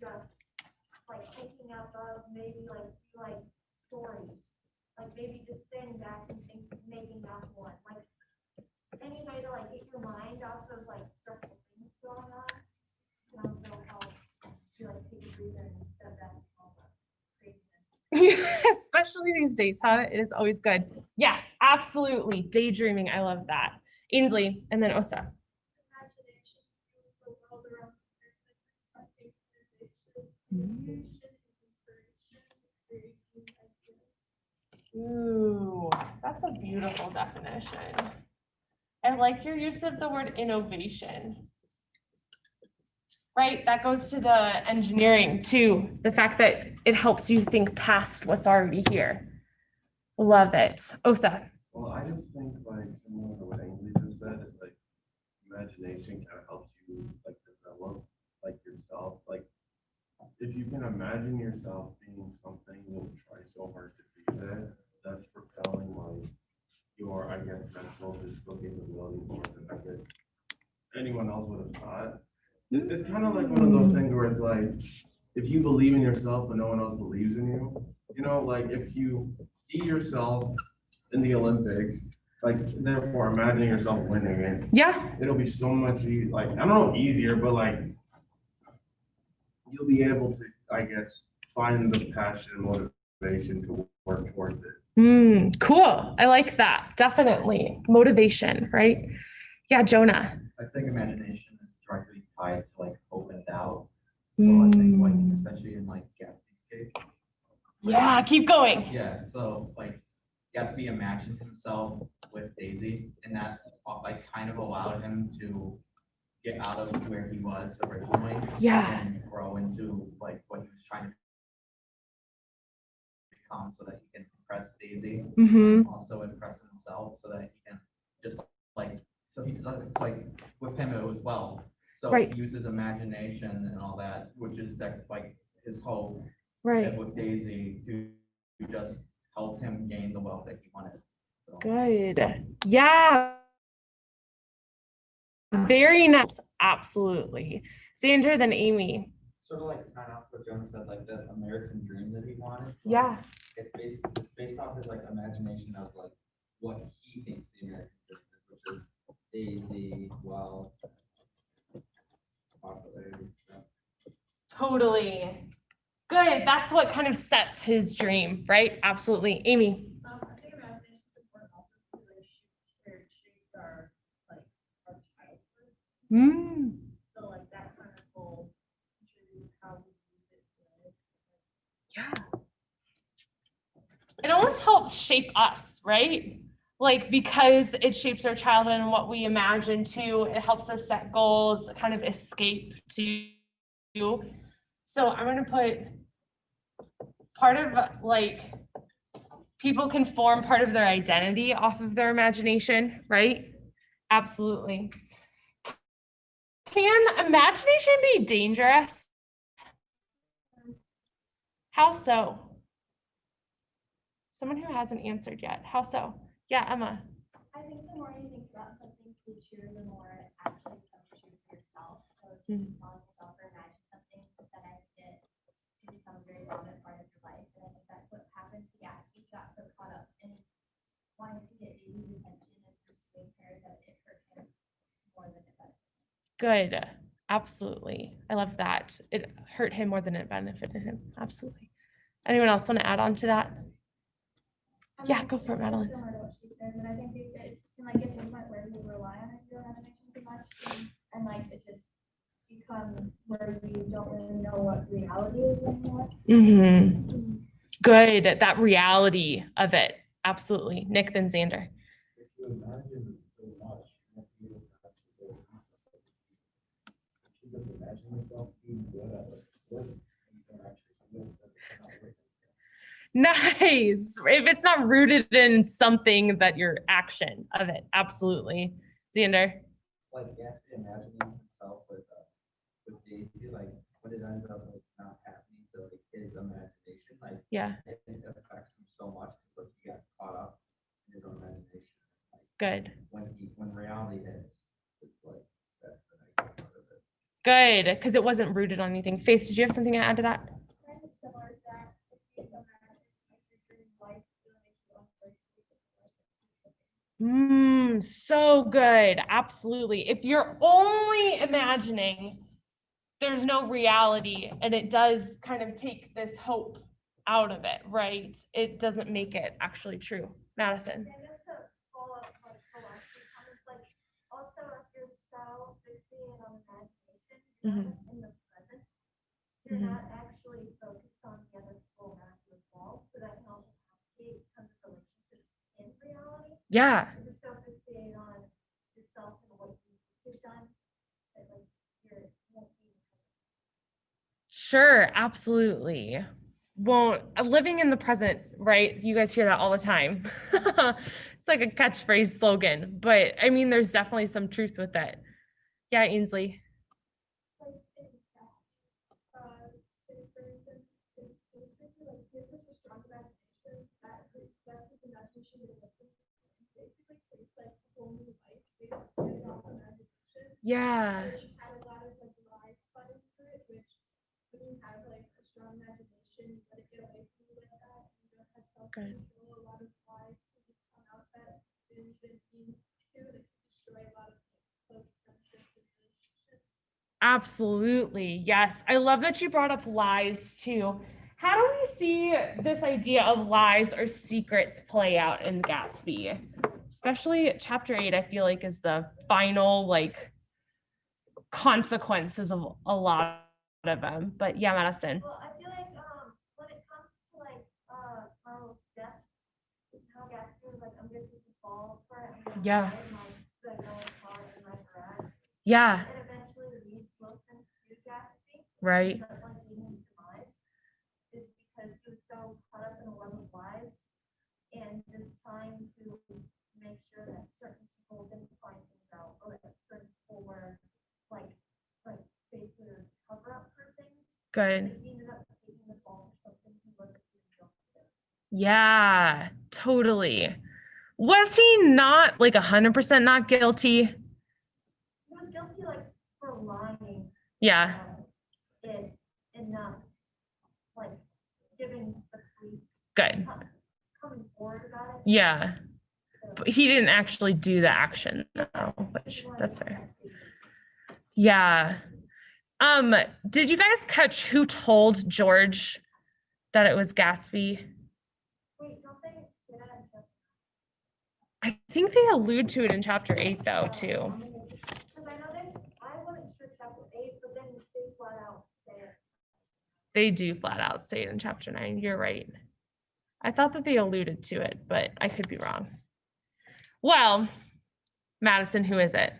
just like thinking out loud, maybe like stories, like maybe just sitting back and making that one, like any way to like get your mind off of like stressful things going on can also help you like take a breather and step back from all the craziness. Especially these days, huh? It is always good. Yes, absolutely. Daydreaming. I love that. Ainsley and then Osa. Imagination fuels the world around the person, sparking innovation, inspiration, creating ideas. Ooh, that's a beautiful definition. I like your use of the word innovation. Right, that goes to the engineering too. The fact that it helps you think past what's already here. Love it. Osa. Well, I just think like similar to what Ainsley just said is like imagination kind of helps you like develop like yourself. Like if you can imagine yourself being something, you'll try so hard to be that. That's propelling like your, I guess, mental physical capability more than I guess anyone else would have thought. It's kind of like one of those things where it's like if you believe in yourself but no one else believes in you, you know, like if you see yourself in the Olympics, like therefore imagining yourself winning it. Yeah. It'll be so much like I don't know easier, but like you'll be able to, I guess, find the passion and motivation to work towards it. Cool. I like that. Definitely. Motivation, right? Yeah, Jonah. I think imagination is directly tied to like hope and doubt. So I think like especially in like Gatsby's case. Yeah, keep going. Yeah, so like Gatsby imagined himself with Daisy, and that like kind of allowed him to get out of where he was originally. Yeah. And grow into like what he was trying to become, so that he can impress Daisy, also impress himself, so that he can just like so he it's like with him it was well. So Right. he uses imagination and all that, which is that like his hope. Right. And with Daisy to just help him gain the wealth that he wanted. So. Good. Yeah. Very nice. Absolutely. Sandra, then Amy. Sort of like tying off what Jonah said, like the American dream that he wanted. Yeah. It's based off his like imagination of like what he thinks the American dream is, which is Daisy, wealth, popularity. Stuff. Totally. Good. That's what kind of sets his dream, right? Absolutely. Amy. I think imagination is important also to like shape our like our childhood. So like that kind of will contribute how we use it. Yeah. It almost helps shape us, right? Like because it shapes our childhood and what we imagine too. It helps us set goals, kind of escape to. So I'm going to put part of like people can form part of their identity off of their imagination, right? Absolutely. Can imagination be dangerous? How so? Someone who hasn't answered yet. How so? Yeah, Emma. I think the more you think about something to be true, the more it actually becomes true for yourself. So if you can tell yourself or imagine something, then I think it becomes a very dominant part of your life. And I think that's what happened to Gatsby. He got so caught up in wanting to get Daisy's attention and pursuing her that it hurt him more than it benefited. Good. Absolutely. I love that. It hurt him more than it benefited him. Absolutely. Anyone else want to add on to that? Yeah, go for it, Madeline. Similar to what she said, but I think it can like get to a point where you rely on your imagination too much, and like it just becomes where you don't really know what reality is anymore. Good. That reality of it. Absolutely. Nick, then Xander. If you imagine so much, you won't be able to actually go and do something. If you just imagine yourself being good at what you're doing, and you don't actually do it, then it's not worth it. Nice. If it's not rooted in something that your action of it. Absolutely. Xander. Like Gatsby imagining himself with Daisy, like when it ends up like not happening to like his imagination, like Yeah. it affects him so much because like he got caught up in his own imagination. Like, Good. when reality hits, it's like that's the negative part of it. Good, because it wasn't rooted on anything. Faith, did you have something to add to that? Kind of similar to that, if you imagine like your dream life, doing something. So good. Absolutely. If you're only imagining, there's no reality, and it does kind of take this hope out of it, right? It doesn't make it actually true. Madison. And just to follow up like the last few comments, like also if you're so fixated on imagination, you're not in the present, you're not actually focused on the other people around you as well. So that can also complicate kind of relationships in reality. Yeah. If you're so fixated on yourself and what you've done, that like you're won't be. Sure, absolutely. Won't living in the present, right? You guys hear that all the time. It's like a catchphrase slogan, but I mean, there's definitely some truth with it. Yeah, Ainsley. Like in say for instance, it's basically like you have such a strong imagination that that's the imagination you're looking for. Basically creates like a whole new life based on imagination. Yeah. Which had a lot of like lies spun into it, which when you have like a strong imagination, you let it get away from you like that, and you don't have self-control, a lot of lies can come out that didn't even mean to, that can destroy a lot of close friendships and relationships. Absolutely. Yes. I love that you brought up lies too. How do we see this idea of lies or secrets play out in Gatsby? Especially chapter 8, I feel like is the final like consequences of a lot of them. But yeah, Madison. Well, I feel like when it comes to like Marlo's death, how Gatsby was like, I'm gonna take the fall for it. I'm gonna Yeah. hide my going car in my garage. Yeah. And eventually the Reeds Wilson to Gatsby. Right. But like in his demise is because he was so caught up in a web of lies and just trying to make sure that certain people didn't find things out, or that certain people were like basically a cover up for things. Good. He ended up taking the fall for something he wasn't even guilty of. Yeah, totally. Was he not like 100% not guilty? He was guilty like for lying. Yeah. It and not like giving the police Good. coming forward about it. Yeah. So, But he didn't actually do the action though, which he wanted that's to fair. protect people. Yeah. Did you guys catch who told George that it was Gatsby? Wait, don't they say that in chapter? I think they allude to it in chapter 8 though, too. Because I know I wasn't sure chapter 8, but then they flat out say it. They do flat out say it in chapter 9. You're right. I thought that they alluded to it, but I could be wrong. Well, Madison, who is it?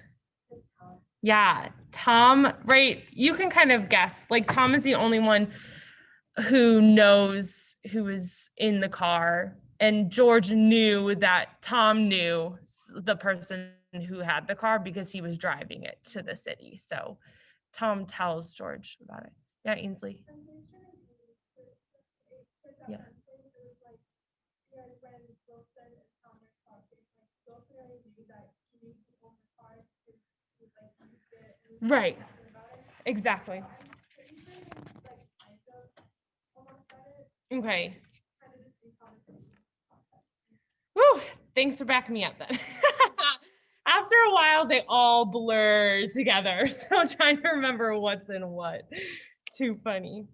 It's Tom. Yeah, Tom, right? You can kind of guess. Like Tom is the only one who knows who was in the car. And George knew that Tom knew the person who had the car because he was driving it to the city. So Tom tells George about it. Yeah, Ainsley. Yeah. Right. Exactly. Okay. Woo, thanks for backing me up then. After a while, they all blur together. So trying to remember what's in what. Too funny.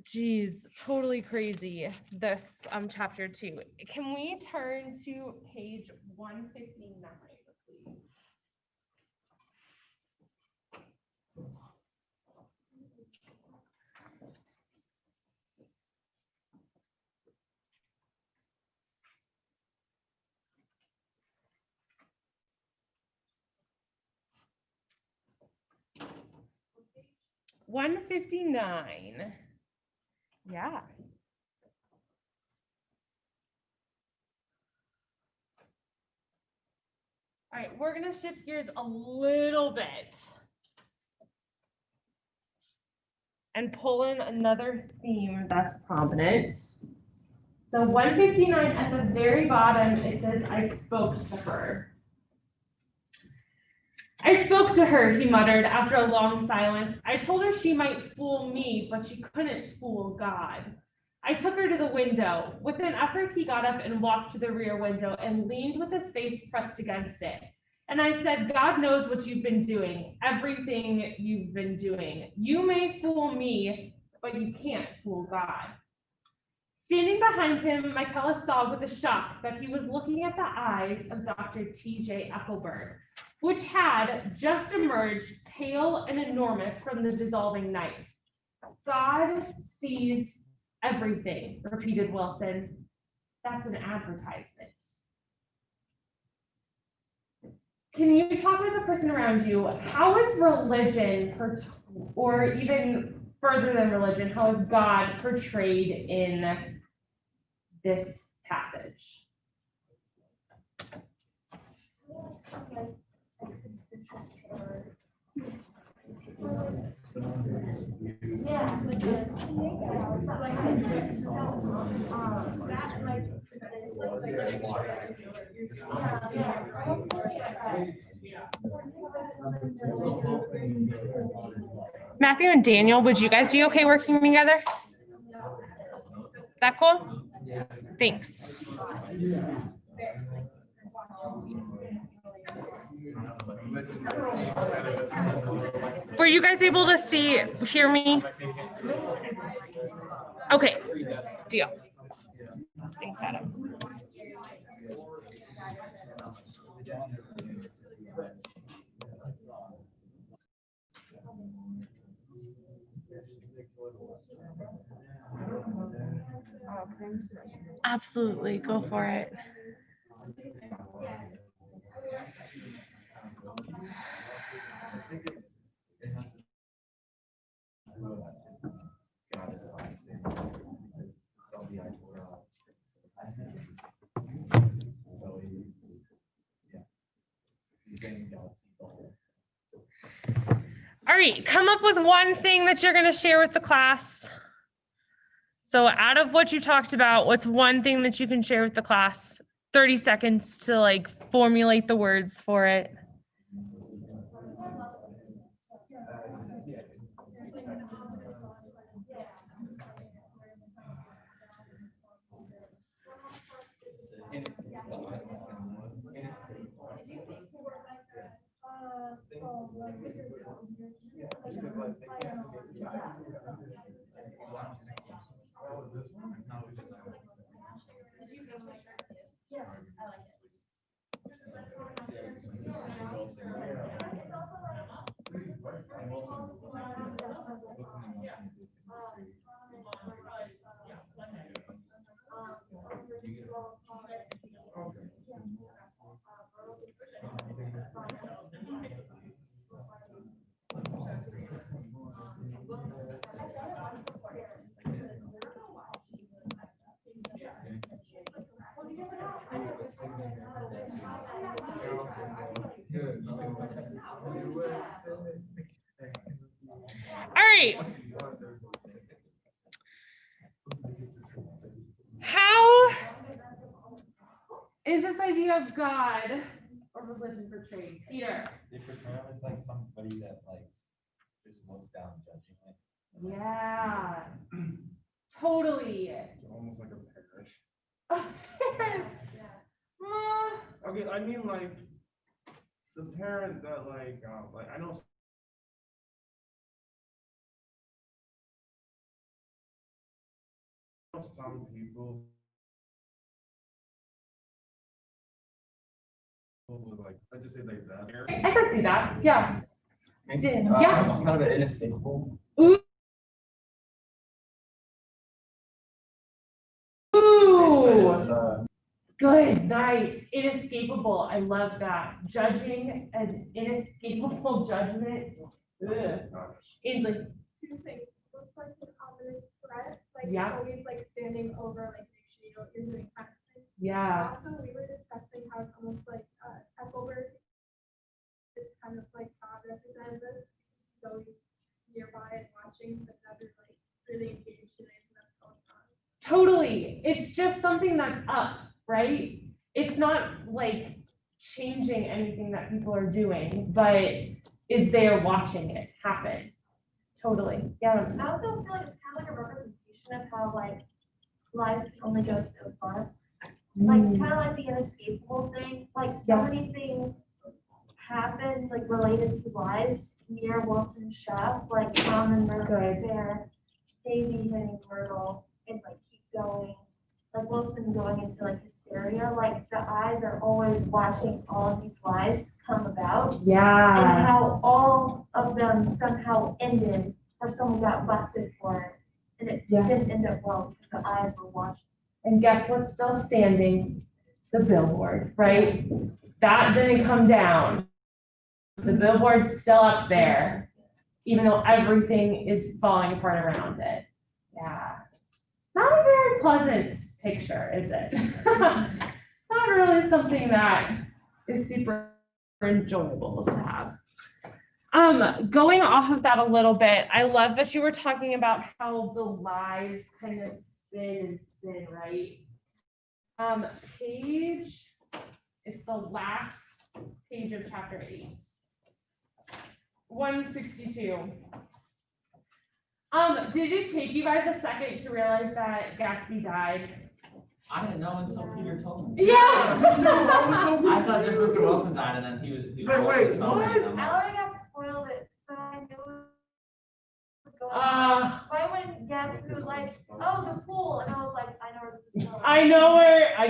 Geez, totally crazy. This chapter 2. Can we turn to page 159, please? $159. Yeah. All right, we're gonna shift gears a little bit and pull in another theme that's prominent. So 159 at the very bottom, it says, I spoke to her. I spoke to her, he muttered after a long silence. I told her she might fool me, but she couldn't fool God. I took her to the window. With an effort, he got up and walked to the rear window and leaned with his face pressed against it. And I said, God knows what you've been doing, everything you've been doing. You may fool me, but you can't fool God. Standing behind him, Michaela saw with a shock that he was looking at the eyes of Dr. T.J. Eckelberg, which had just emerged pale and enormous from the dissolving night. God sees everything, repeated Wilson. That's an advertisement. Can you talk with the person around you? How is religion, or even further than religion, how is God portrayed in this passage? Matthew and Daniel, would you guys be okay working together? Is that cool? Thanks. Were you guys able to hear me? Okay, deal. Thanks, Adam. Absolutely, go for it. All right, come up with one thing that you're going to share with the class. So out of what you talked about, what's one thing that you can share with the class? 30 seconds to like formulate the words for it. All right. How is this idea of God or religion portrayed? Peter. They portray him as like somebody that like just looks down judgingly. Yeah. Totally. Almost like a parent. Okay, I mean like the parent that like I know some people would like, I just say like that. I can see that. Yeah. Yeah. Kind of an inescapable. Ooh. Good, nice, inescapable. I love that. Judging an inescapable judgment. Ugh. Ainsley. Two things. Looks like an ominous threat, like Yeah. always like standing over, like make sure you know what you're doing kind of thing. Yeah. Also, we were discussing how it's almost like Ethelbert is kind of like God representative. He's always nearby and watching, but never like really engaged in anything that's going on. Totally. It's just something that's up, right? It's not like changing anything that people are doing, but is there watching it happen. Totally. Yeah. I also feel like it's kind of like a representation of how like lives can only go so far. Like kind of like the inescapable thing. Like so many things happen like related to lives near Wilson's shop, like Tom and Myrtle Bear, Daisy hitting Myrtle, and like keep going. Like Wilson going into like hysteria. Like the eyes are always watching all of these lies come about. And Yeah. how all of them somehow ended or someone got busted for it. And it Yeah. didn't end up well because the eyes were watching. And guess what's still standing? The billboard, right? That didn't come down. The billboard's still up there, even though everything is falling apart around it. Yeah. Not a very pleasant picture, is it? Not really something that is super enjoyable to have. Going off of that a little bit, I love that you were talking about how the lies kind of spin and spin, right? It's the last page of chapter 8. 162. Did it take you guys a second to realize that Gatsby died? I didn't know until Peter told me. Yeah. I thought just Mr. Wilson died and then he was Wait, celebrating what? them. I already got spoiled it, so I knew it was going on. Right when Gatsby was like, oh, the pool, and I was like, I know where this is going. I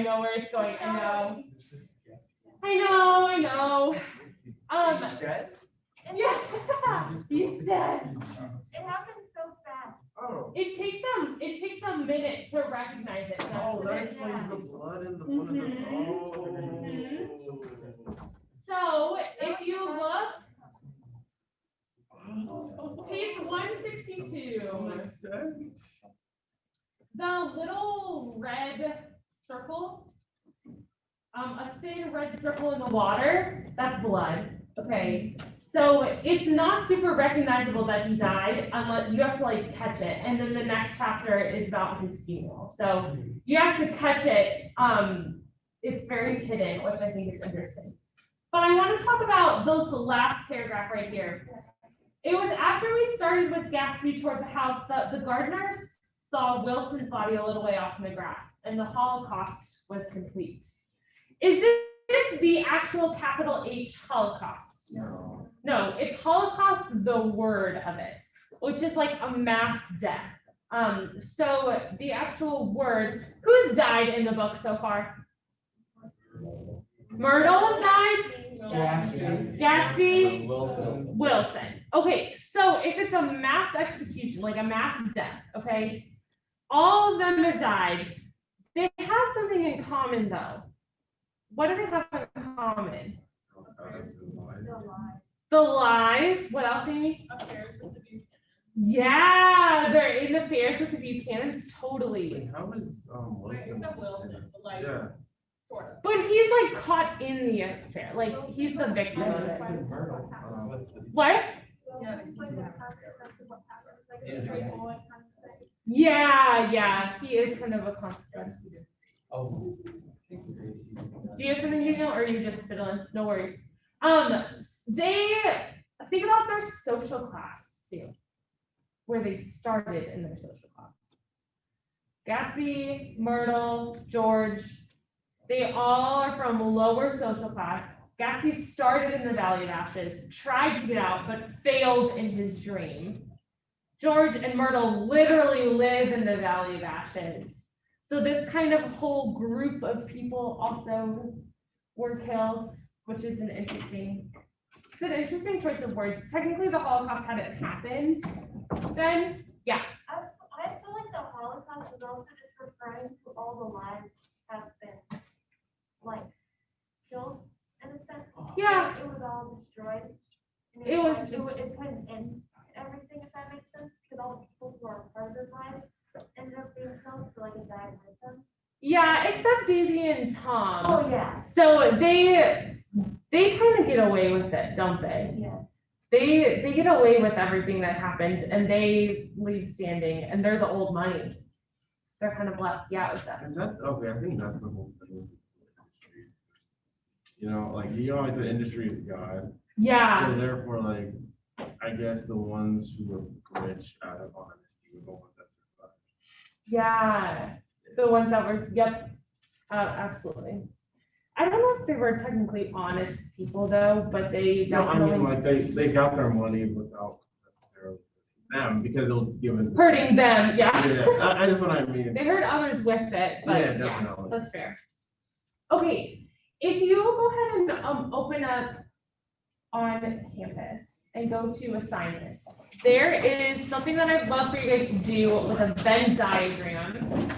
know where it's going. I know. He's dead? Yeah, he's dead. It happened so fast. Oh, It takes a minute to recognize it. oh, that Yeah. explains the blood in the front of the, Mhm. oh. So if you look, page 162, Makes sense. the little red circle, a thin red circle in the water, that's blood. Okay, so it's not super recognizable that he died unless you have to like catch it. And then the next chapter is about his funeral. So you have to catch it. It's very hidden, which I think is interesting. But I want to talk about this last paragraph right here. It was after we started with Gatsby toward the house that the gardeners saw Wilson's body a little way off in the grass, and the Holocaust was complete. Is this the actual capital H Holocaust? No. No, it's Holocaust, the word of it, which is like a mass death. So the actual word, who's died in the book so far? Myrtle's died? Gatsby? Wilson. Okay, so if it's a mass execution, like a mass death, okay, all of them have died. They have something in common though. What do they have in common? The lies. What else, Amy? Affairs with the Buchanans. Yeah, they're in affairs with the Buchanans, totally. Wait, how is, Wait, Wilson? except Wilson, but like, Yeah. sort of. But he's like caught in the affair, like he's the victim of it. What? Yeah. It's like the consequence of what happened, like a straightforward kind of thing. Yeah, he is kind of a consequence. Oh. Do you have something, Daniel, or are you just fiddling? No worries. They think about their social class too, where they started in their social class. Gatsby, Myrtle, George, they all are from lower social class. Gatsby started in the Valley of Ashes, tried to get out, but failed in his dream. George and Myrtle literally live in the Valley of Ashes. So this kind of whole group of people also were killed, which is an interesting choice of words. Technically, the Holocaust hadn't happened then. Yeah. I feel like the Holocaust was also just referring to all the lives that have been like killed in a sense. Yeah. It was all destroyed. And It was like, just- it put an end to everything, if that makes sense, because all the people who are part of those lives ended up being killed, so like it died with them. Yeah, except Daisy and Tom. Oh, yeah. So they kind of get away with it, don't they? Yeah. They get away with everything that happened and they leave standing and they're the old money. They're kind of left, yeah, it was that. Is that, okay, I think that's the whole thing. You know, like you always say industry is God. Yeah. So therefore, like, I guess the ones who were rich out of honesty were the ones that survived. Yeah. The ones that were, yep, absolutely. I don't know if they were technically honest people though, but they No, I mean, definitely like they got their money without necessarily them because it was given to hurting them, yeah. Yeah, I just what I mean. They hurt others with it, but Yeah, yeah, definitely. that's fair. Okay, if you go ahead and open up on campus and go to assignments, there is something that I'd love for you guys to do with a Venn diagram.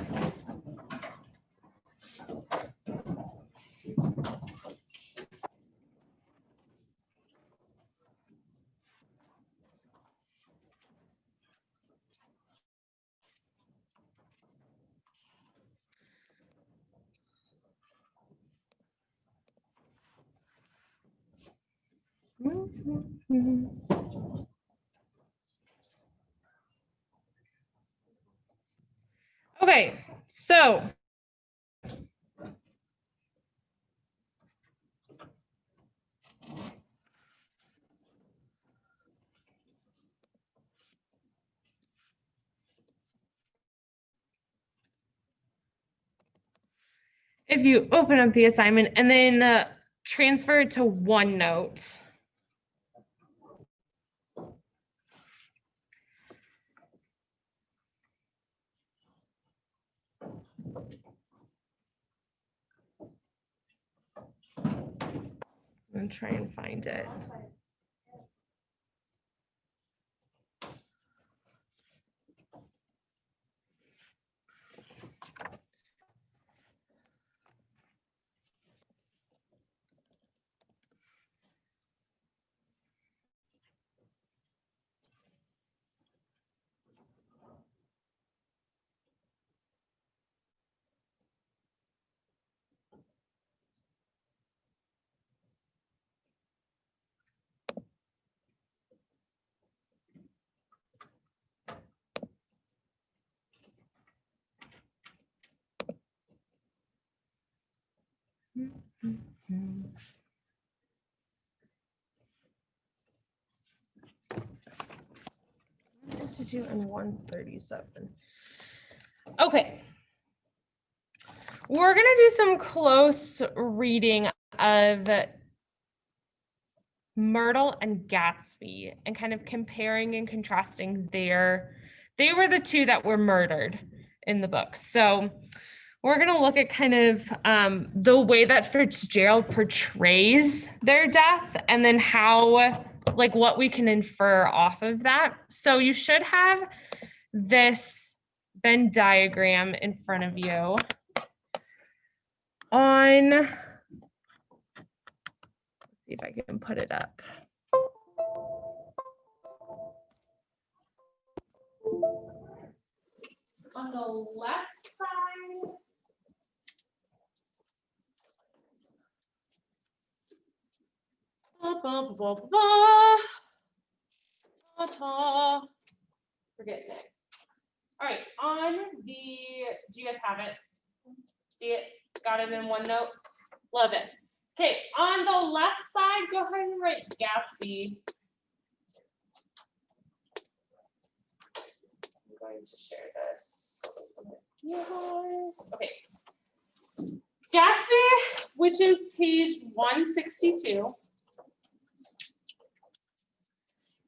Okay, so if you open up the assignment and then transfer it to OneNote. I'm gonna try and find it. $162 and $137. Okay. We're gonna do some close reading of Myrtle and Gatsby and kind of comparing and contrasting they were the two that were murdered in the book. So we're going to look at kind of the way that Fitzgerald portrays their death and then how, like what we can infer off of that. So you should have this Venn diagram in front of you. Let's see if I can put it up. On the left side, forget it. All right, on the, do you guys have it? See it? Got it in OneNote? Love it. Okay, on the left side, go ahead and write Gatsby. I'm going to share this with you guys. Okay. Gatsby, which is page 162.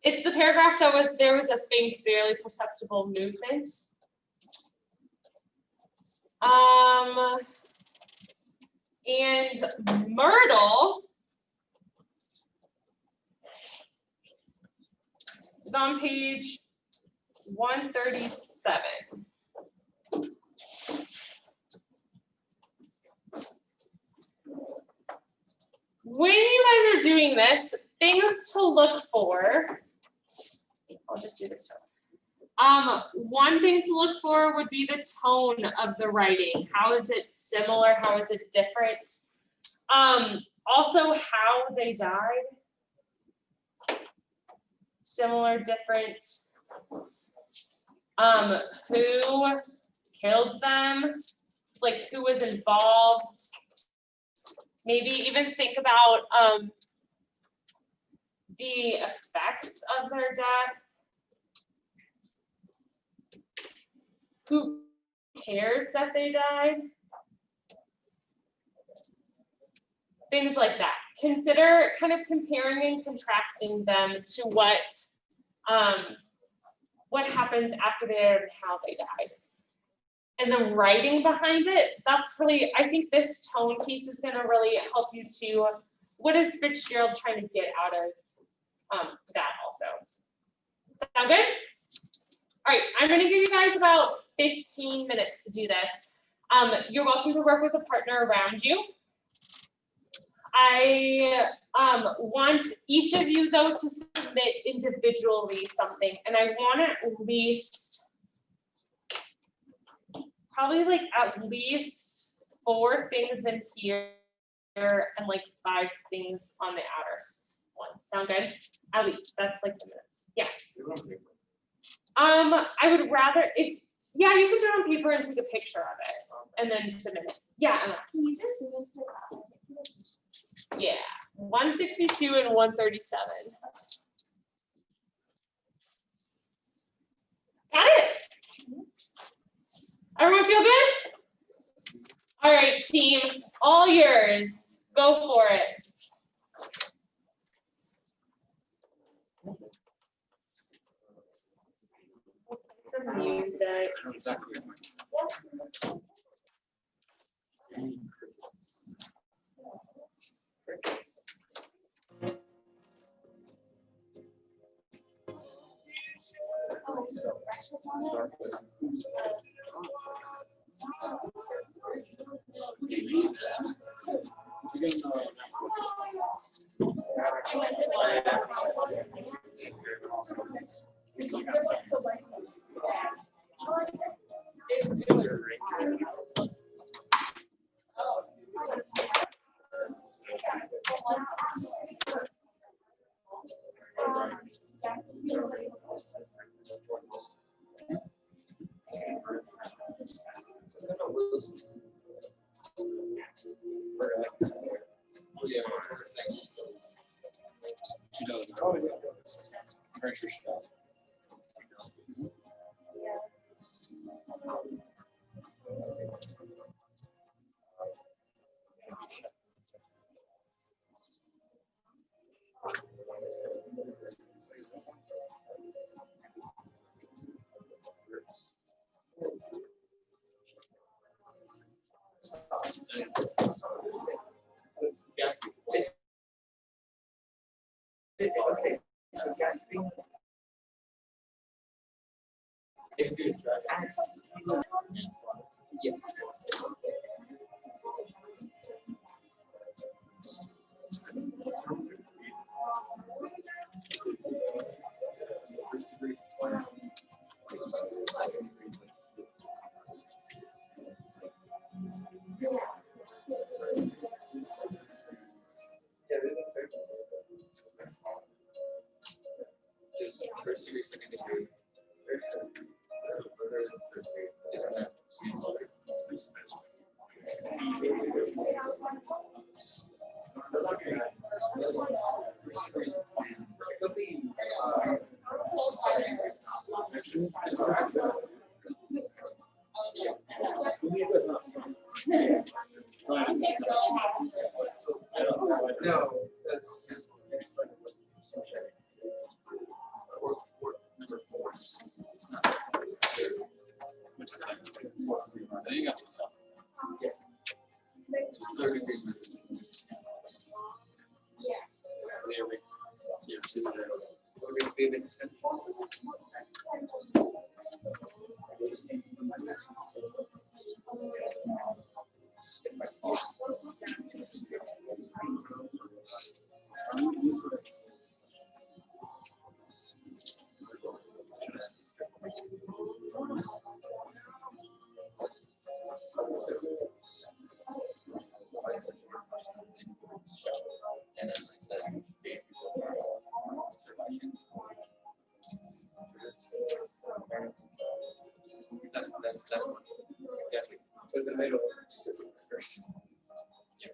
It's the paragraph that was, there was a faint, barely perceptible movement. And Myrtle is on page 137. When you guys are doing this, things to look for, I'll just do this. One thing to look for would be the tone of the writing. How is it similar? How is it different? Also how they died. Similar, different. Who killed them? Like who was involved? Maybe even think about the effects of their death. Who cares that they died? Things like that. Consider kind of comparing and contrasting them to what happened after they died and how they died. And the writing behind it, that's really, I think this tone piece is gonna really help you to, what is Fitzgerald trying to get out of that also? Sound good? All right, I'm gonna give you guys about 15 minutes to do this. You're welcome to work with a partner around you. I want each of you though to submit individually something, and I want at least, probably like at least 4 things in here and like 5 things on the outer ones. Sound good? At least, that's like the minute. Yes. I would rather, if, yeah, you can do it on paper and take a picture of it and then submit it. Yeah, Emma. Can you just zoom into the graphic? Yeah, 162 and 137. Got it? Everyone feel good? All right, team, all yours. Go for it. Some music. She does. Oh, yeah. I'm very sure she does. Okay, so Gatsby. Excuse me. Yes. Just first degree, second degree. Isn't that? No, that's number 4. It's not. I think it's third degree. There we go. Yeah, she's there. What is the extension? And then I said, that's one. Definitely. But the middle. Yeah.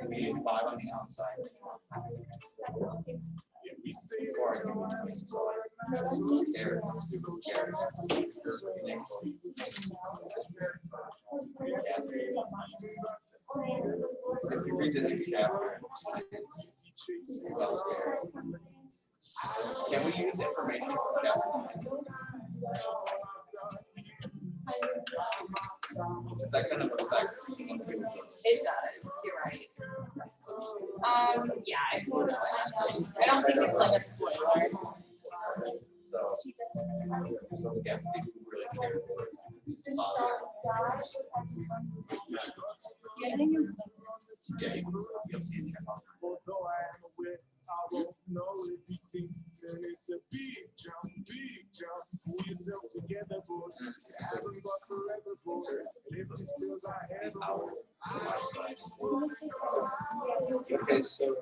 Maybe 5 on the outside. If you read the next chapter, can we use information from chapter 9? Is that kind of affects? It does, you're right. Yeah, I don't think it's like a spoiler. So we get to people who really care. Yeah, you'll see it. Okay, so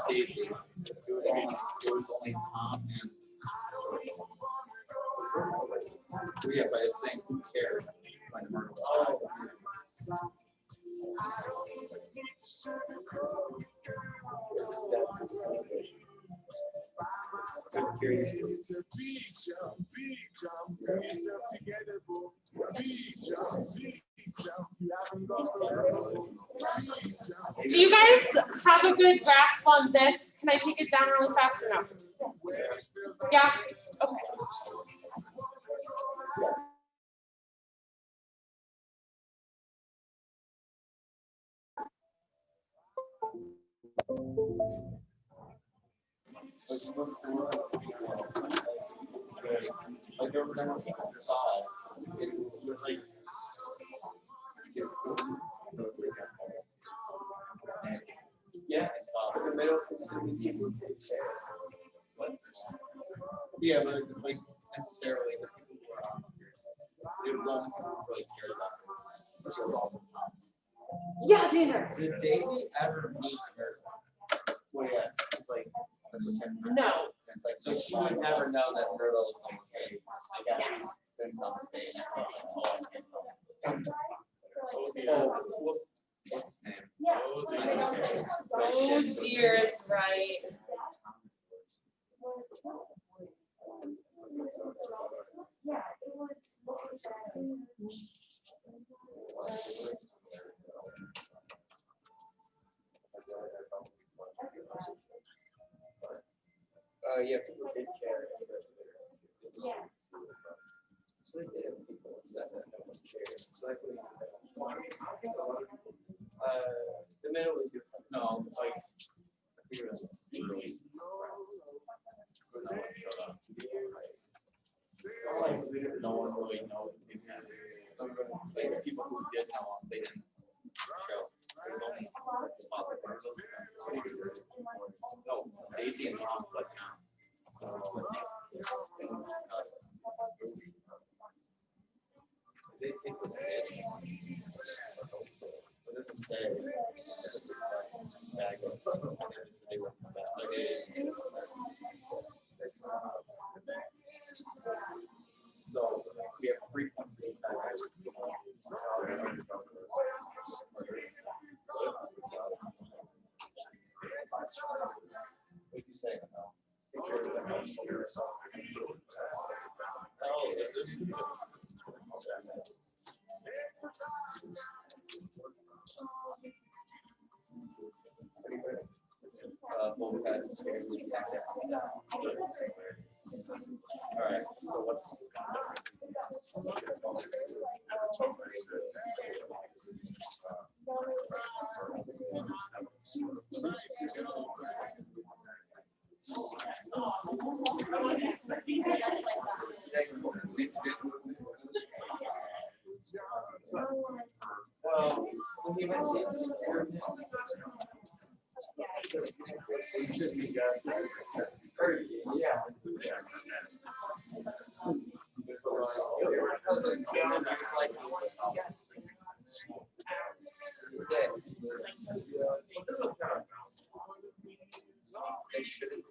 Daisy, it was only Tom and yeah, but it's saying who cares when murder was Do you guys have a good grasp on this? Can I take it down really fast or no? Yeah, okay. like every time people saw it, it was like yeah, I saw it. The middle yeah, but it's like necessarily the people who are on they won't really care about it. Yeah, Xander. Did Daisy ever meet her? Well, yeah, it's like that's what No. it's like so she would never know that Myrtle is like, hey, I got these things on the stage. And I was like, oh, I can't know. What's his name? Yeah. Oh dear, it's right. Yeah, it was. Yeah, people did care. Yeah. So they did. People said that no one cared. So I think the middle is different. No, like I think it was really like no one really knows these guys. Like the people who did know them, they didn't show. It was only spot no, Daisy and Tom flipped down. They think it's it doesn't say bag of they were so we have 3 points. What you say? Well, we had all right, so what's well, when he went to They shouldn't.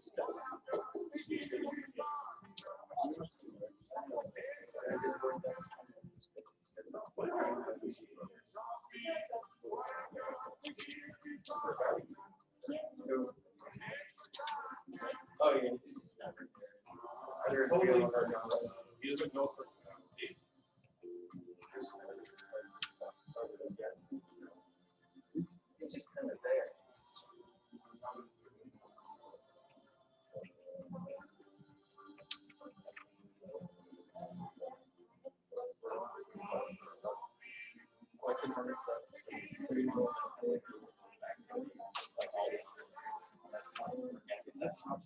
Oh, yeah. He doesn't know. It's just kind of there. What's the other stuff? So you go back to like all the that's not that's not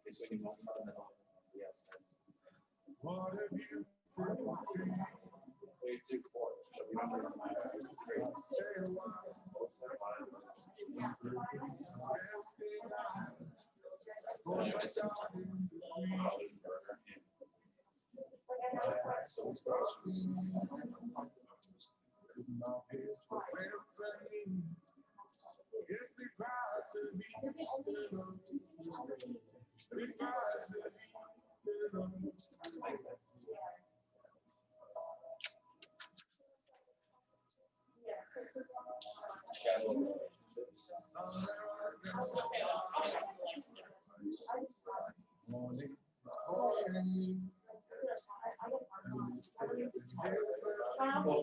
it's when you move from the middle. Yes. Wait, 2, 4.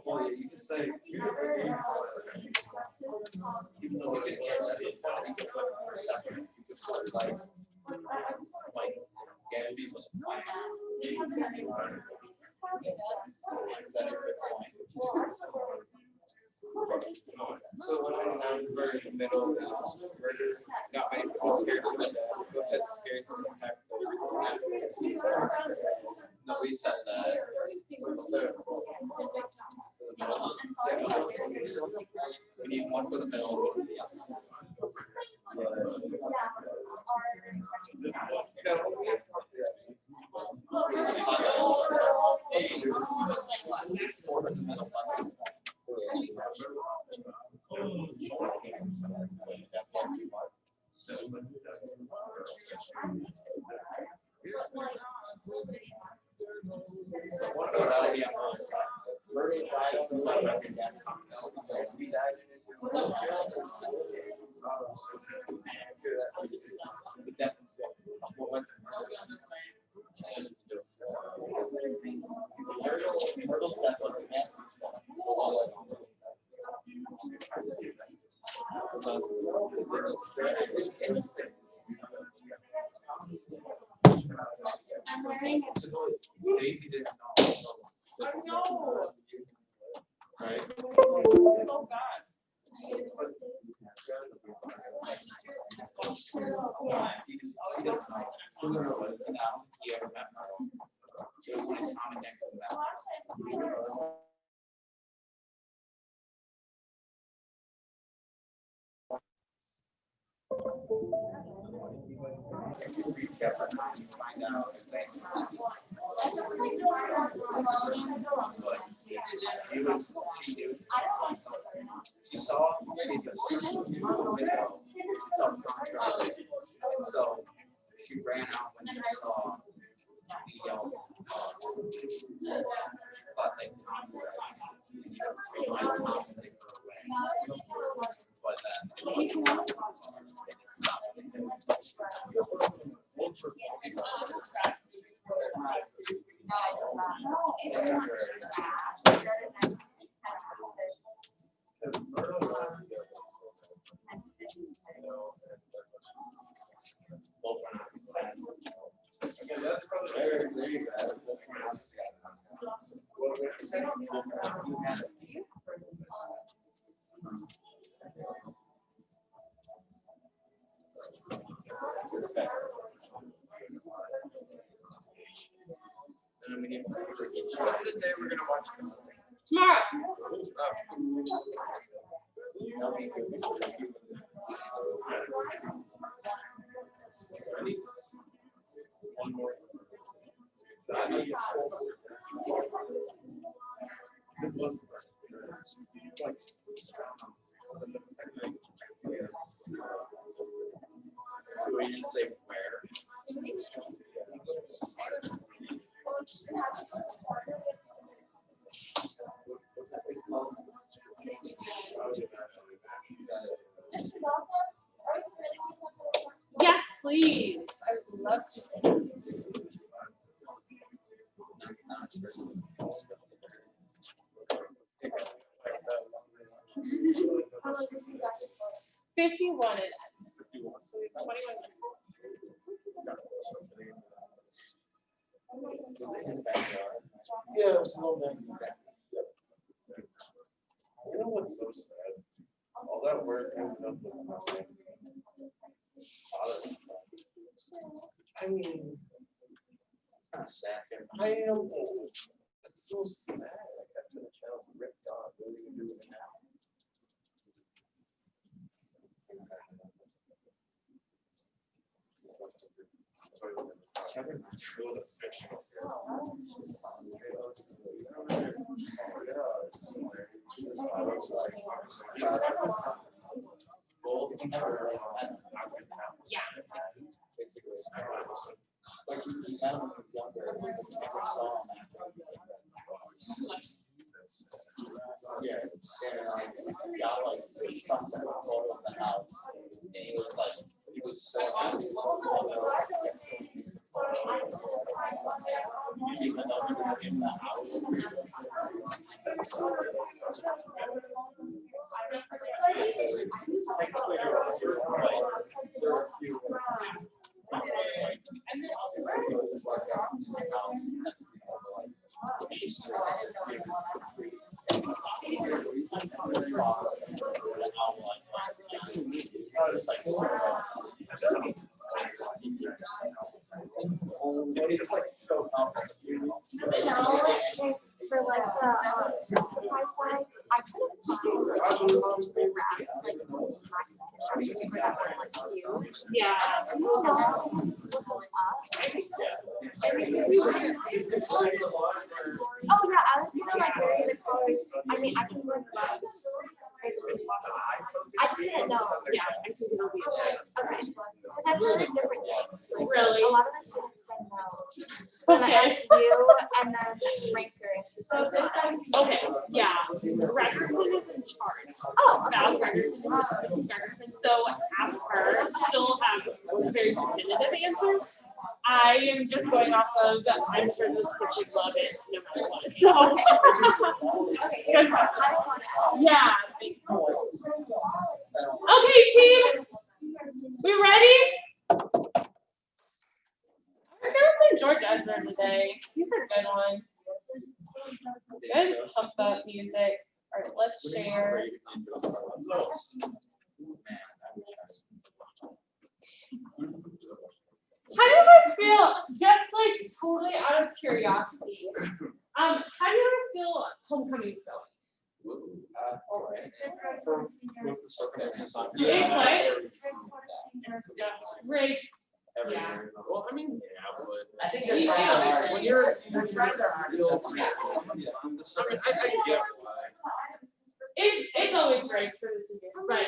Well, you can say, even though we get like Gatsby was so when I'm very in the middle, murder, not many people care for that, but that's scary to impact. No, we said that. We need one for the middle. So one modality on both sides. Daisy didn't know. Right? Oh, God. She saw so she ran out when she saw the thought like Tom was but then it was Okay, that's probably there you go. What's the day we're gonna watch the movie? Tomorrow. One more. We didn't say where. What's that place called? Yes, please. I would love to see it. How long is it last for? 51 it ends. So we have 21 minutes. Yeah, it was a little bit. You know what's so sad? All that work ended up with nothing. I mean, Kind of sad. I am. It's so sad. Like after the channel ripped off, what are you gonna do with it now? Yeah. Basically. Like he had him when he was younger, and I never saw him after. Yeah, and I got like the sunset photo of the house, and he was like, he was so happy. Even though he was in the house. It's like so complex. For like the school supplies bags, I couldn't find like any wrapped like plastic construction paper that were like huge. Yeah. Do you know how to split those up? Oh yeah, I was gonna like vary the colors. I mean, I can wear gloves. I just didn't know. Yeah, I think it'll be okay. Okay, because I've heard of different things. Like, Really? a lot of the students said no. And I asked you, and then Rankers is like, Okay, yeah. Gregerson is in charge. oh, Val okay. Gregerson. So ask her. She'll have very definitive answers. I am just going off of, I'm sure those kids would love it no matter what. So, Okay, good I question. just want to ask. Yeah. Thanks. Okay, team. We ready? I was George Ezra today. He's a good one. Good pump up music. All right, let's share. How do you guys feel, just like totally out of curiosity, how do you guys feel homecoming's going? All right. What's the circumstances on? Today's what? Great. Yeah. Well, I mean, yeah, but. I think they're trying hard. When you're trying to real. I get why. It's always great for the seniors, but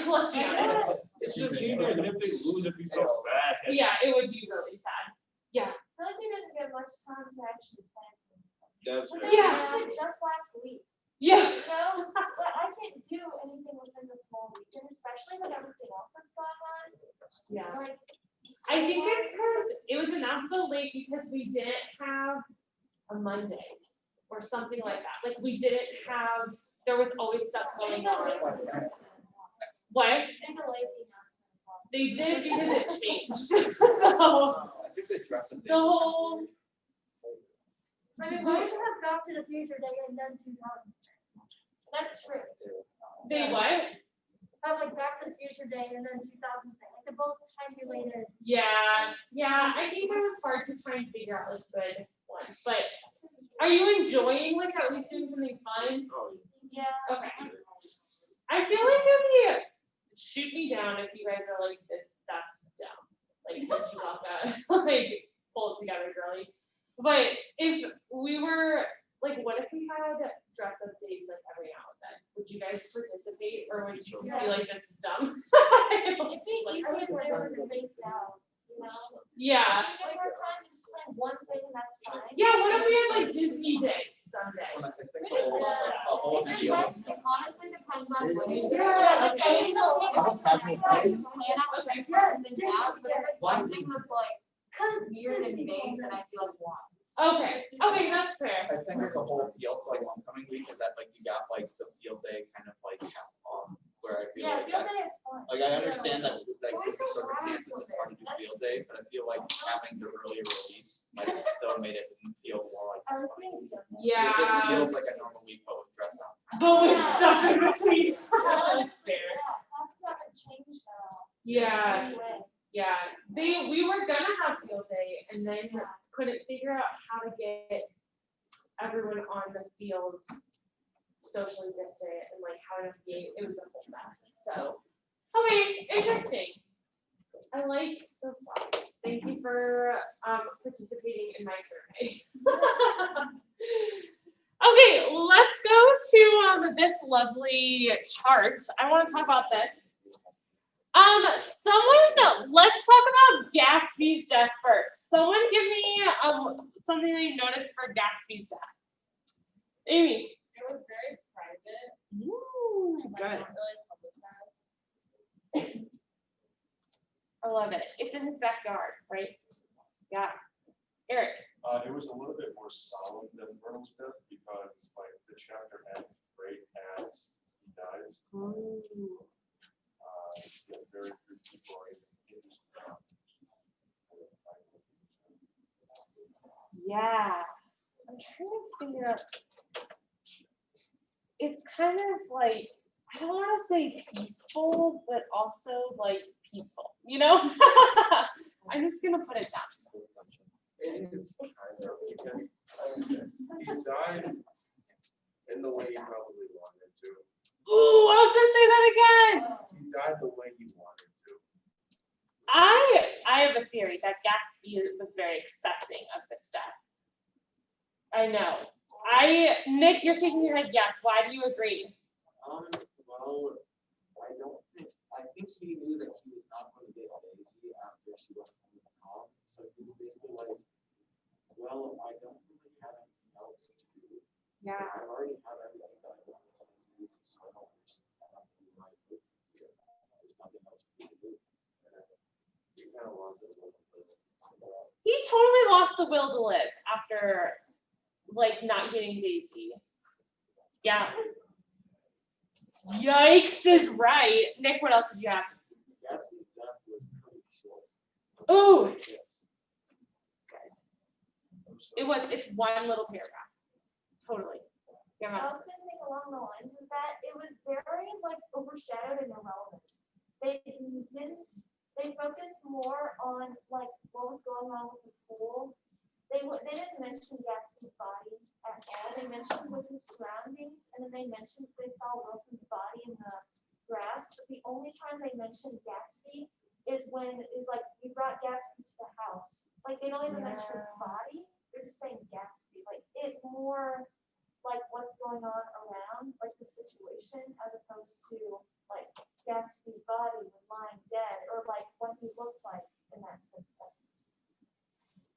let's be honest. It's just seniors, and if they lose, it'd be so sad. Yeah, it would be really sad. Yeah. I feel like we didn't get much time to actually plan. That's We right. Yeah. did just last week. Yeah. You know, but I can't do anything within this small weekend, especially with everything else that's going on. Yeah. Like, I think it's because it was announced so late because we didn't have a Monday or something like that. Like we didn't have, there was always stuff going on. What? They delayed the announcement as well. They did because it changed. So I think they dress up. the whole, I mean, why would you have Back to the Future Day and then 2000? That's true. they what? Have like Back to the Future Day and then 2000 Day. Like they're both time related. Yeah, yeah, I think it was hard to try and figure out like good ones, but are you enjoying like at least doing something fun? Yeah. Okay. I feel like if you shoot me down if you guys are like this, that's dumb. Like Miss Strzalka, like pull it together, girly. But if we were like, what if we had dress up days like every now and then? Would you guys participate or would you just be like, this is dumb? It'd be easier when it was spaced out, you know? Yeah. If you give more time to just plan one thing, that's fine. Yeah, what if we had like Disney Day someday? I think the whole It deal. depends, it honestly depends on what Disney. you do. Yeah, okay. I'm a casual fan. Plan out what you want, and then have, but if it's something that's like weird and vague, then I feel like why? Okay, okay, that's fair. I think like the whole appeal to like homecoming week is that like you got like the field day kind of like where I feel Yeah, like field that, day is fun. like I understand that like with the circumstances it's hard to do field day, but I feel like having the earlier release might still made it feel more like. I think so. It just Yeah, feels like a normal week but with dress up. but with stuff in between. That's fair. Yeah, classes haven't changed at all. Yeah, Same way. yeah. We were gonna have field day and then couldn't figure out how to get everyone on the field socially distant and like how to navigate. It was a whole mess. So, okay, interesting. I like those slides. Thank you for participating in my survey. Okay, let's go to this lovely chart. I want to talk about this. Let's talk about Gatsby's death first. Someone give me something that you noticed for Gatsby's death. Amy. It was very private. Ooh, Like, good. not really publicized. I love it. It's in his backyard, right? Yeah. Eric. It was a little bit more solemn than Vernal's death because like the chapter ends right as he dies. Yeah, very few people are even interested. Yeah. I'm trying to figure out. It's kind of like, I don't want to say peaceful, but also like peaceful, you know? I'm just going to put it down. It is kind of, because he died in the way he probably wanted to. Ooh, I was gonna say that again. He died the way he wanted to. I have a theory that Gatsby was very accepting of this death. I know. Nick, you're shaking your head yes. Why do you agree? Well, I think he knew that he was not going to get Daisy after she was on the prom. So he was basically like, well, I don't really have anything else to do. Yeah. I already have everything that I want to say to this, so I don't understand that I'm doing my work here. There's nothing else to do. He kind of lost it a little bit. He totally lost the will to live after like not getting Daisy. Yeah. Yikes is right. Nick, what else did you have? Gatsby's death was pretty short. Ooh, Yes. it's one little paragraph. Totally. Yeah, I Max. was gonna think along the lines of that, it was very like overshadowed and irrelevant. They focused more on like what was going on with the pool. They didn't mention Gatsby's body at all. They mentioned with his surroundings, and then they mentioned they saw Wilson's body in the grass. But the only time they mentioned Gatsby is when it's like we brought Gatsby to the house. Like they don't even mention his body. They're just saying Gatsby. Like it's more like what's going on around like the situation as opposed to like Gatsby's body was lying dead or like what he looks like in that sense. But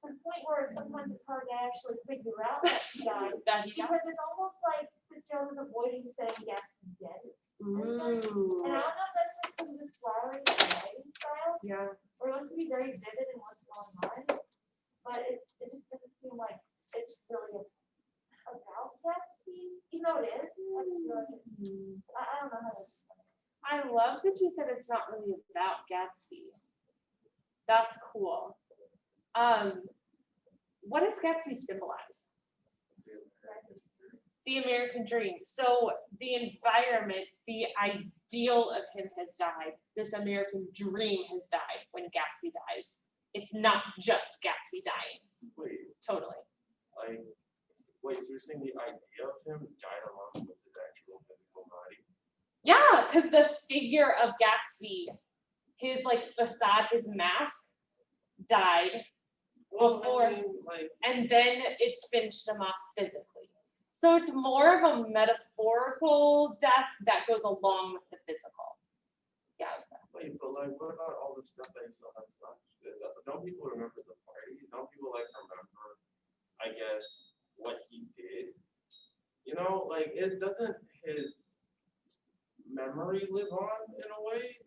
to the point where sometimes it's hard to actually figure out that he died That he got. because it's almost like Fitzgerald is avoiding saying Gatsby's dead. In a sense. Ooh. And I don't know if that's just because of his flowery writing style Yeah. or it wants to be very vivid in what's going on. But it just doesn't seem like it's really about Gatsby, even though it is, I just feel like it's, I don't know how to explain it. I love that you said it's not really about Gatsby. That's cool. What does Gatsby symbolize? The American dream. So the environment, the ideal of him has died. This American dream has died when Gatsby dies. It's not just Gatsby dying. Wait, Totally. like, wait, so you're saying the idea of him died along with his actual physical body? Yeah, because the figure of Gatsby, his like facade, his mask, died before, and then it finished him off physically. So it's more of a metaphorical death that goes along with the physical. Yeah, exactly. Wait, but like, what about all the stuff that he still has left? Don't people remember the parties? Don't people like remember, I guess, what he did? You know, like, it doesn't his memory live on in a way?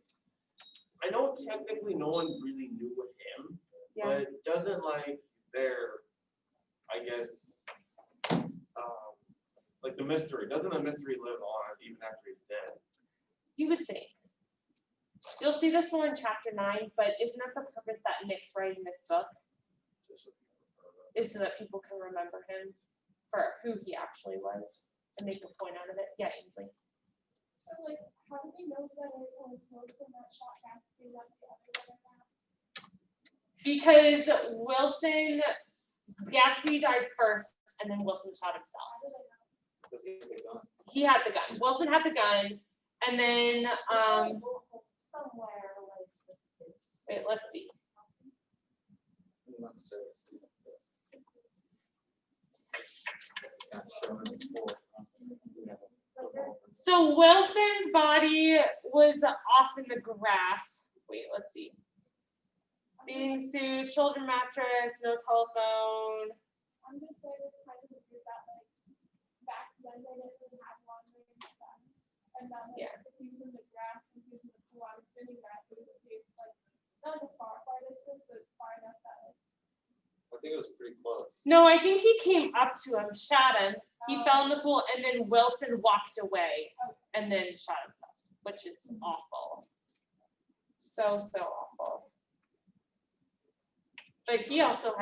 I know technically no one really knew him, Yeah. but doesn't like their, I guess, like the mystery, doesn't the mystery live on even after he's dead? You would think. You'll see this more in chapter 9, but isn't that the purpose that Nick's writing this book? Just so people remember. Is so that people can remember him for who he actually was and make a point out of it. Yeah, Ainsley. So like, how do we know that it was Wilson that shot Gatsby, not the other way around? Because Gatsby died first, and then Wilson shot himself. How do they know? Because he had the gun. He had the gun. Wilson had the gun, and then Somewhere like this. wait, let's see. Not necessarily. It's not showing before. So Wilson's body was off in the grass. Wait, let's see. Bathing suit, shoulder mattress, no telephone. I'm just saying it's kind of weird that like back then they didn't really have long range guns. And then like, Yeah. if he was in the grass and he was in the pool, I'm assuming that it was like not a far distance, but far enough that like I think it was pretty close. No, I think he came up to him, shot him. He fell in the pool, and then Wilson walked away and then shot himself, which is awful. So awful. But he also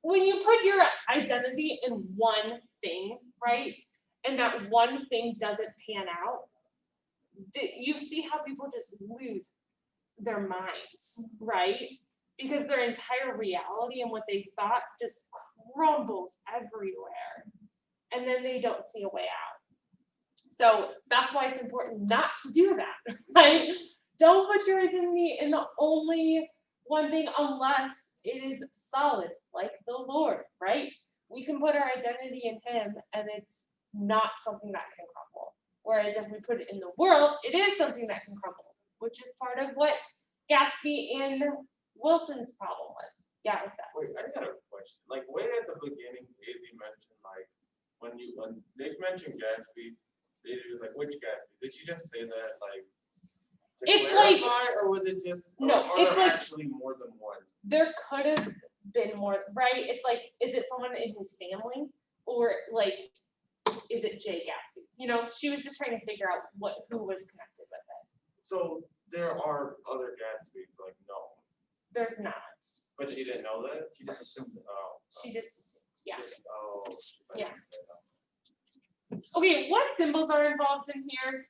when you put your identity in one thing, right? And that one thing doesn't pan out, you see how people just lose their minds, right? Because their entire reality and what they thought just crumbles everywhere. And then they don't see a way out. So that's why it's important not to do that, right? Don't put your identity in the only one thing unless it is solid, like the Lord, right? We can put our identity in him and it's not something that can crumble. Whereas if we put it in the world, it is something that can crumble, which is part of what Gatsby and Wilson's problem was. Yeah, what's that? Wait, I got a question. Like, way at the beginning, Daisy mentioned, like, when Nick mentioned Gatsby, Daisy was like, which Gatsby? Did she just say that, like, to It's clarify, like- or was it just, No, or it's there like- actually more than one? There could have been more, right? It's like, is it someone in his family? Or like, is it Jay Gatsby? You know, she was just trying to figure out who was connected with it. So there are other Gatsbys, like, no. There's not. But she didn't know that? She just assumed it. Oh. She just assumed, yeah. Oh. Yeah. Okay, what symbols are involved in here?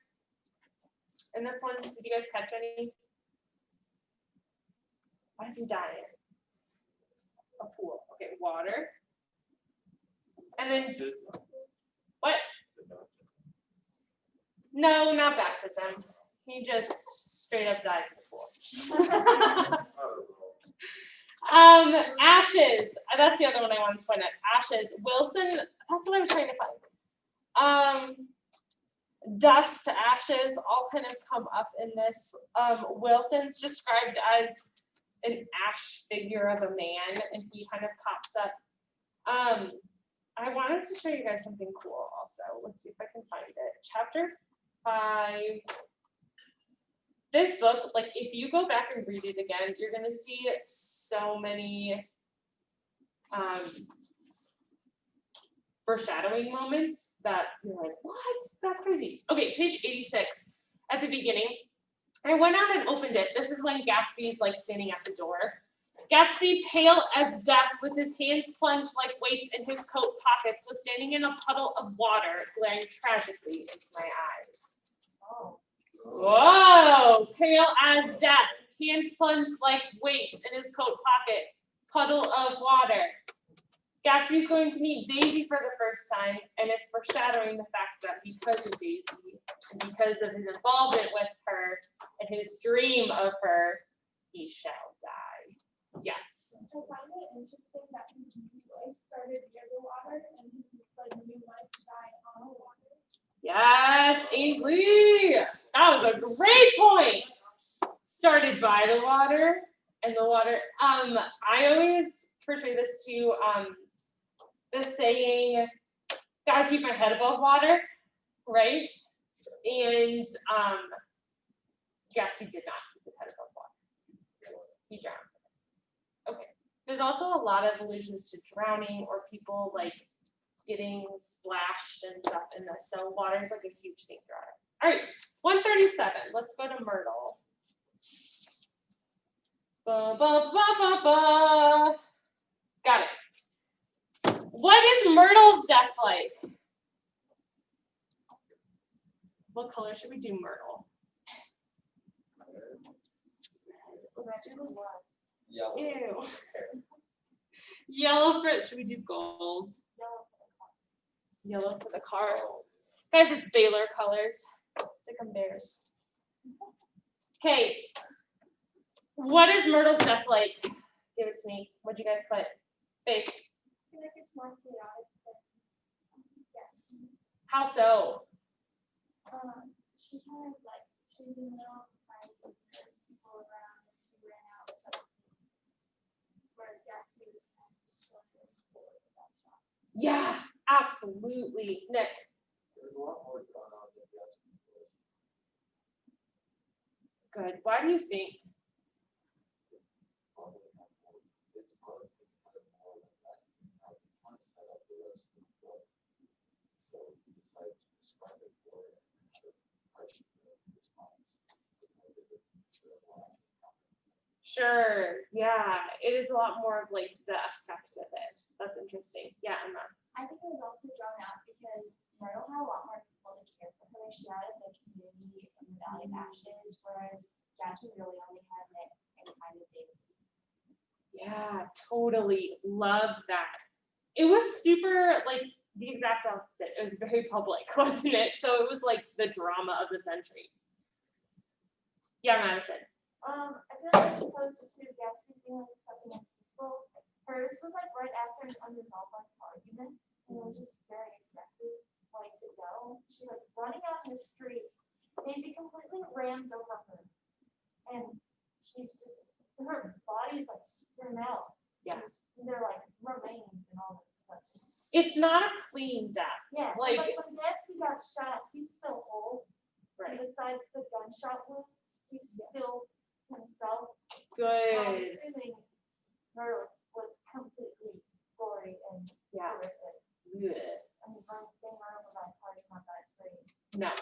In this one, did you guys catch any? Why is he dying? A pool. Okay, water. And then what? No, not baptism. He just straight up dies in the pool. Ashes. That's the other one I wanted to point out. Ashes. Wilson. That's what I was trying to find. Dust, ashes, all kind of come up in this. Wilson's described as an ash figure of a man, and he kind of pops up. I wanted to show you guys something cool also. Let's see if I can find it. Chapter 5. This book, like if you go back and read it again, you're gonna see so many foreshadowing moments that you're like, what? That's crazy. Okay, page 86 at the beginning. I went out and opened it. This is when Gatsby's like standing at the door. Gatsby, pale as death, with his hands plunged like weights in his coat pockets, was standing in a puddle of water, glaring tragically into my eyes. Whoa! Pale as death, hands plunged like weights in his coat pocket, puddle of water. Gatsby's going to meet Daisy for the first time, and it's foreshadowing the fact that because of Daisy, and because of his involvement with her, and his dream of her, he shall die. Yes. I find it interesting that his new life started near the water and his like new life died on the water. Yes, Ainsley. That was a great point. Started by the water and the water. I always portray this to the saying, gotta keep my head above water, right? And Gatsby did not keep his head above water. He drowned. Okay. There's also a lot of allusions to drowning or people like getting splashed and stuff in this. So water is like a huge thing throughout it. All right, 137. Let's go to Myrtle. Ba, ba, ba, ba, ba. Got it. What is Myrtle's death like? What color should we do Myrtle? Let's do Yeah. ew. Yellow for, should we do gold? Yellow for the car. Guys, it's Baylor colors. Sick 'em bears. Okay. What is Myrtle's death like? Give it to me. What'd you guys put? Fake. I feel like it's more chaotic than yes. How so? She kind of like she didn't know like there's people around and she ran out so whereas Gatsby was kind of just like this forward without shot. Yeah, absolutely. Nick. There's a lot more going on than Gatsby was. Good. Why do you think? Probably have more. It's probably just kind of more than less than how we kind of set up the rest of the book. So we decided to describe it for response. Sure. Yeah. It is a lot more of like the effect of it. That's interesting. Yeah, Emma. I think it was also drawn out because Myrtle had a lot more people to care for her. She had the community and the Valley of Ashes, whereas Gatsby really only had Nick and kind of Daisy. Yeah, totally. Love that. It was super like the exact opposite. It was very public, wasn't it? So it was like the drama of the century. Yeah, Madison. I feel like as opposed to Gatsby being like something peaceful, hers was like right after an unresolved like argument, and it was just very excessive, like to go. She's like running out in the streets. Daisy completely rams over her, and she's just her body's like strewn out. Yeah. And they're like remains and all that stuff. It's not a clean death. Yeah, Like- like when Gatsby got shot, he's still whole. Right. And besides the gunshot wound, he's still himself. I'm Good. assuming Myrtle was completely gory and Yeah. horrific. Good. I mean, being run over by a car is not that great. No.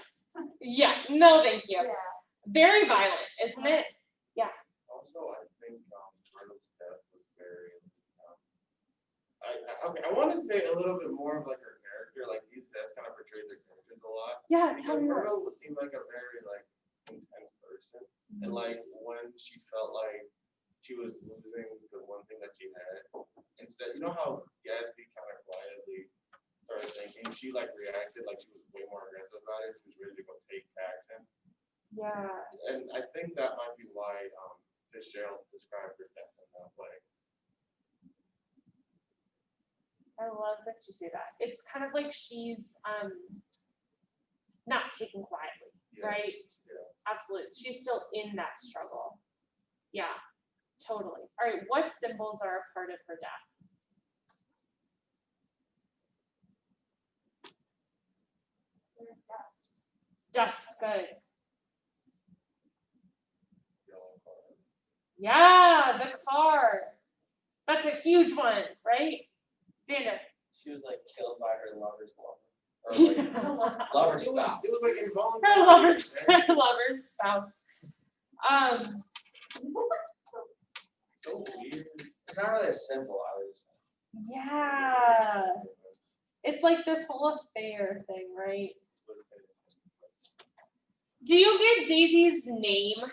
Yeah. No, thank you. Yeah. Very violent, isn't it? Also, I think Myrtle's death was very. I want to say a little bit more of like her character. Like these sets kind of portray their characters a lot. Yeah. Because Tell me more. Myrtle seemed like a very like intense person, and like when she felt like she was losing the one thing that she had, instead, you know how Gatsby kind of quietly started thinking, she like reacted like she was way more aggressive about it. She was ready to go take action, Yeah. and I think that might be why Fitzgerald described her death in that way. I love that you say that. It's kind of like she's not taken quietly, right? Yeah. Absolutely. She's still in that struggle. Yeah, totally. All right, what symbols are a part of her death? There's dust. Dust, good. Yellow color. Yeah, the car. That's a huge one, right? Xander. She was like killed by her lover's lover. Or like lover's spouse. It was like involuntary. Her lover's spouse. So weird. It's not really a symbol, I was. Yeah. It's like this whole affair thing, right? Do you get Daisy's name?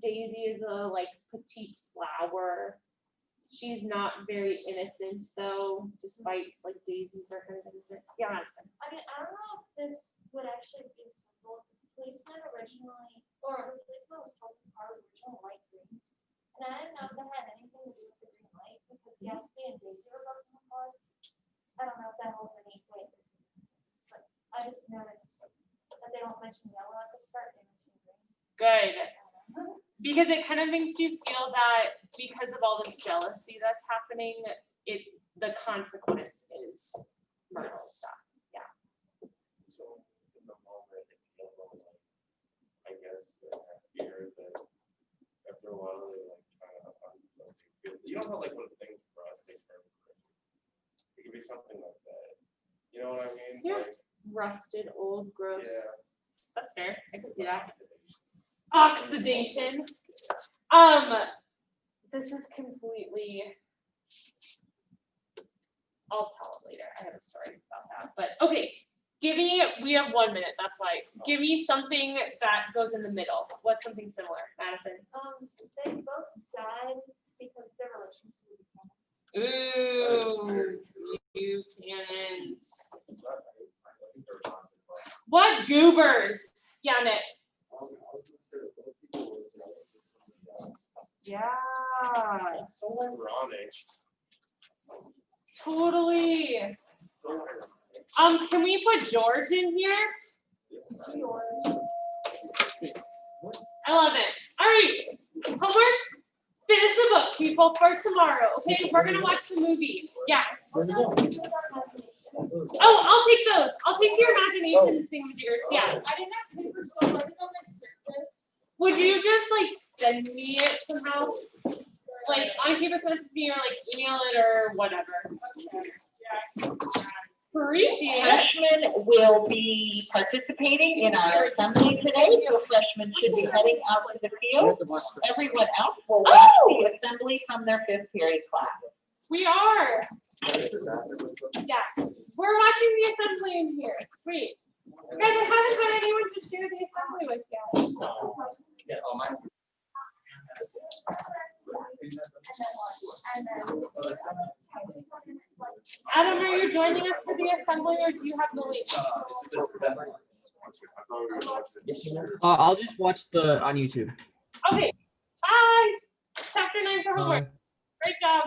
Daisy is a like petite flower. She's not very innocent though, despite like daisies are kind of innocent. Yeah, Madison. I mean, I don't know if this would actually be a symbol. The policeman originally, or the policeman was told the car was originally light green. And I didn't know if that had anything to do with the green light, because Gatsby and Daisy were both in the car. I don't know if that holds any weight or significance, but I just noticed that they don't mention yellow at the start, they mention green. Good. Because it kind of makes you feel that because of all this jealousy that's happening, the consequence is murder stuff. Yeah. So in the moment, it's a little like, I guess, fear that after a while they like kind of feel. You know how like when things rust, they start. It could be something like that. You know what I mean? Yeah. Like, Rusted, old, gross. yeah. That's fair. I can see that. Oxidation. This is completely. I'll tell it later. I have a story about that. But okay, we have 1 minute. That's why. Give me something that goes in the middle. What's something similar, Madison? They both died because of their relations to the parents. Ooh, you cannons. What goobers? Yeah, Nick. Yeah. It's so ironic. Totally. So ironic. Can we put George in here? I love it. All right. Homework. Finish the book, people, for tomorrow. Okay, we're gonna watch the movie. Yeah. Oh, I'll take those. I'll take your imagination thing with yours. Yeah. I didn't have papers, so I didn't know my script. Would you just like send me it somehow? Like on campus with me or like email it or whatever. Appreciate it. Freshmen will be participating in our assembly today, so freshmen should be heading out to the field. Everyone else will watch the assembly from their 5th period class. We are. Yes. We're watching the assembly in here. Sweet. Guys, I haven't had anyone to share the assembly with yet. Yeah, oh, mine. Adam, are you joining us for the assembly or do you have the link? I'll just watch on YouTube. Okay. Bye. Chapter 9 for homework. Bye. Great job.